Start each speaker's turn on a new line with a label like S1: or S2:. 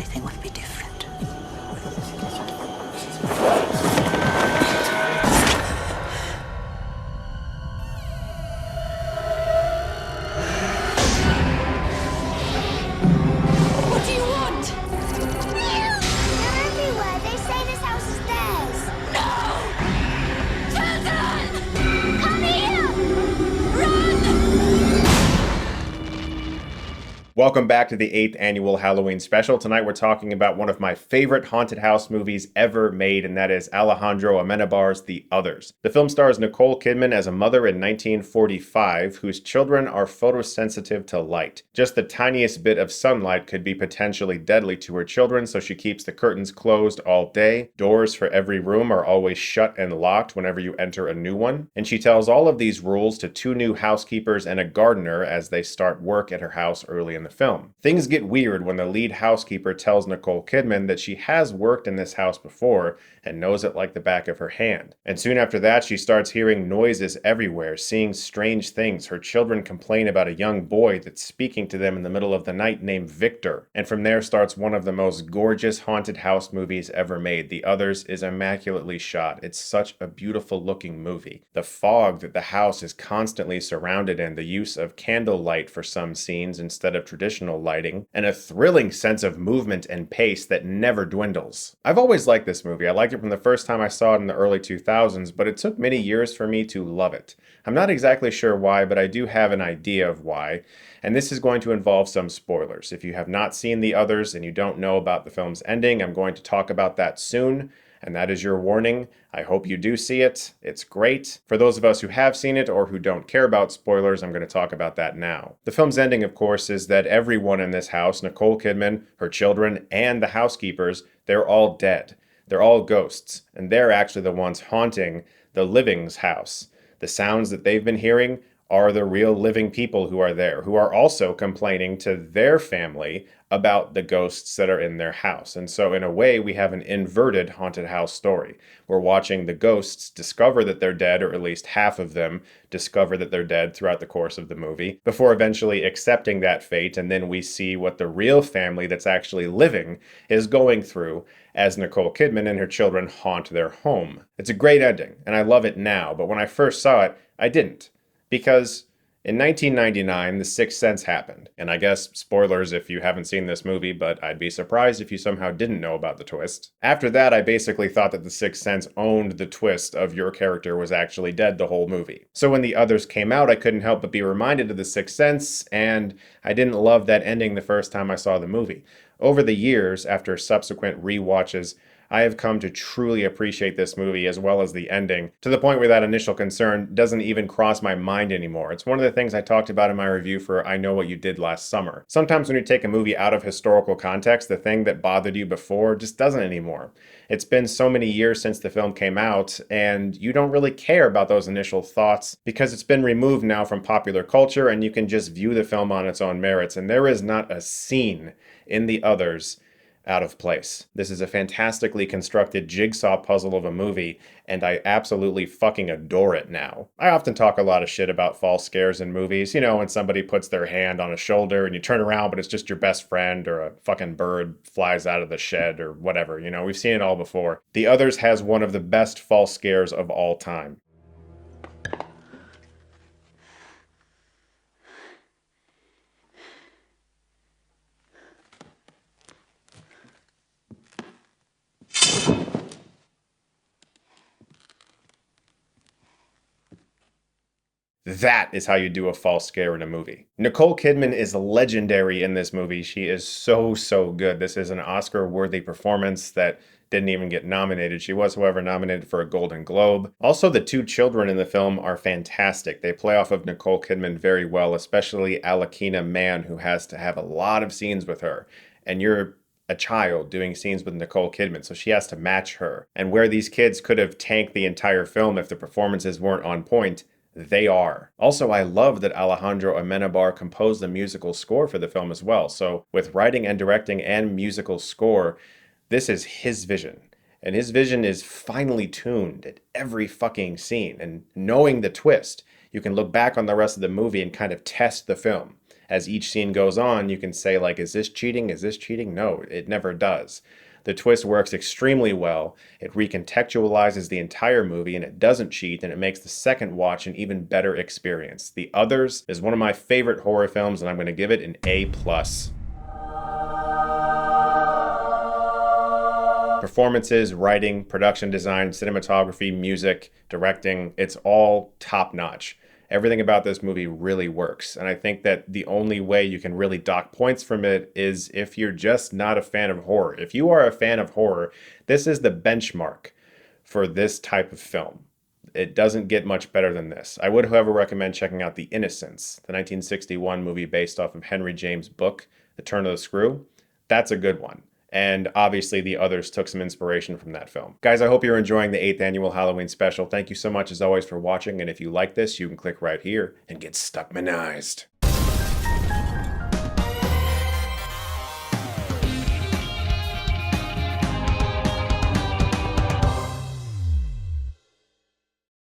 S1: everything would be different.
S2: What do you want?
S3: They're everywhere. They say this house is theirs.
S2: No! Children!
S3: Come here!
S2: Run!
S4: Welcome back to the 8th annual Halloween special. Tonight we're talking about one of my favorite haunted house movies ever made, and that is Alejandro Amenábar's The Others. The film stars Nicole Kidman as a mother in 1945 whose children are photosensitive to light. Just the tiniest bit of sunlight could be potentially deadly to her children, so she keeps the curtains closed all day. Doors for every room are always shut and locked whenever you enter a new one. And she tells all of these rules to 2 new housekeepers and a gardener as they start work at her house early in the film. Things get weird when the lead housekeeper tells Nicole Kidman that she has worked in this house before and knows it like the back of her hand. And soon after that, she starts hearing noises everywhere, seeing strange things. Her children complain about a young boy that's speaking to them in the middle of the night named Victor. And from there starts one of the most gorgeous haunted house movies ever made. The Others is immaculately shot. It's such a beautiful looking movie. The fog that the house is constantly surrounded in, the use of candlelight for some scenes instead of traditional lighting, and a thrilling sense of movement and pace that never dwindles. I've always liked this movie. I liked it from the first time I saw it in the early 2000s, but it took many years for me to love it. I'm not exactly sure why, but I do have an idea of why, and this is going to involve some spoilers. If you have not seen The Others and you don't know about the film's ending, I'm going to talk about that soon. And that is your warning. I hope you do see it. It's great. For those of us who have seen it or who don't care about spoilers, I'm going to talk about that now. The film's ending, of course, is that everyone in this house, Nicole Kidman, her children, and the housekeepers, they're all dead. They're all ghosts, and they're actually the ones haunting the living's house. The sounds that they've been hearing are the real living people who are there, who are also complaining to their family about the ghosts that are in their house. And so in a way, we have an inverted haunted house story. We're watching the ghosts discover that they're dead, or at least half of them discover that they're dead throughout the course of the movie, before eventually accepting that fate. And then we see what the real family that's actually living is going through as Nicole Kidman and her children haunt their home. It's a great ending, and I love it now. But when I first saw it, I didn't. Because in 1999, The Sixth Sense happened. And I guess spoilers if you haven't seen this movie, but I'd be surprised if you somehow didn't know about the twist. After that, I basically thought that The Sixth Sense owned the twist of your character was actually dead the whole movie. So when The Others came out, I couldn't help but be reminded of The Sixth Sense, and I didn't love that ending the first time I saw the movie. Over the years, after subsequent rewatches, I have come to truly appreciate this movie as well as the ending, to the point where that initial concern doesn't even cross my mind anymore. It's one of the things I talked about in my review for I Know What You Did Last Summer. Sometimes when you take a movie out of historical context, the thing that bothered you before just doesn't anymore. It's been so many years since the film came out, and you don't really care about those initial thoughts because it's been removed now from popular culture, and you can just view the film on its own merits. And there is not a scene in The Others out of place. This is a fantastically constructed jigsaw puzzle of a movie, and I absolutely fucking adore it now. I often talk a lot of shit about false scares in movies. You know, when somebody puts their hand on a shoulder and you turn around, but it's just your best friend, or a fucking bird flies out of the shed, or whatever. You know, we've seen it all before. The Others has one of the best false scares of all time. That is how you do a false scare in a movie. Nicole Kidman is legendary in this movie. She is so good. This is an Oscar-worthy performance that didn't even get nominated. She was, however, nominated for a Golden Globe. Also, the 2 children in the film are fantastic. They play off of Nicole Kidman very well, especially Alakina Mann, who has to have a lot of scenes with her. And you're a child doing scenes with Nicole Kidman, so she has to match her. And where these kids could have tanked the entire film if the performances weren't on point, they are. Also, I love that Alejandro Amenábar composed the musical score for the film as well. So with writing and directing and musical score, this is his vision. And his vision is finely tuned at every fucking scene. And knowing the twist, you can look back on the rest of the movie and kind of test the film as each scene goes on, you can say, like, is this cheating? Is this cheating? No, it never does. The twist works extremely well. It recontextualizes the entire movie and it doesn't cheat, and it makes the second watch an even better experience. The Others is one of my favorite horror films, and I'm going to give it an A+. Performances, writing, production design, cinematography, music, directing, it's all top notch. Everything about this movie really works, and I think that the only way you can really dock points from it is if you're just not a fan of horror. If you are a fan of horror, this is the benchmark for this type of film. It doesn't get much better than this. I would, however, recommend checking out The Innocents, the 1961 movie based off of Henry James' book, The Turn of the Screw. That's a good one. And obviously The Others took some inspiration from that film. Guys, I hope you're enjoying the 8th annual Halloween special. Thank you so much as always for watching, and if you like this, you can click right here and get Stuckmanized.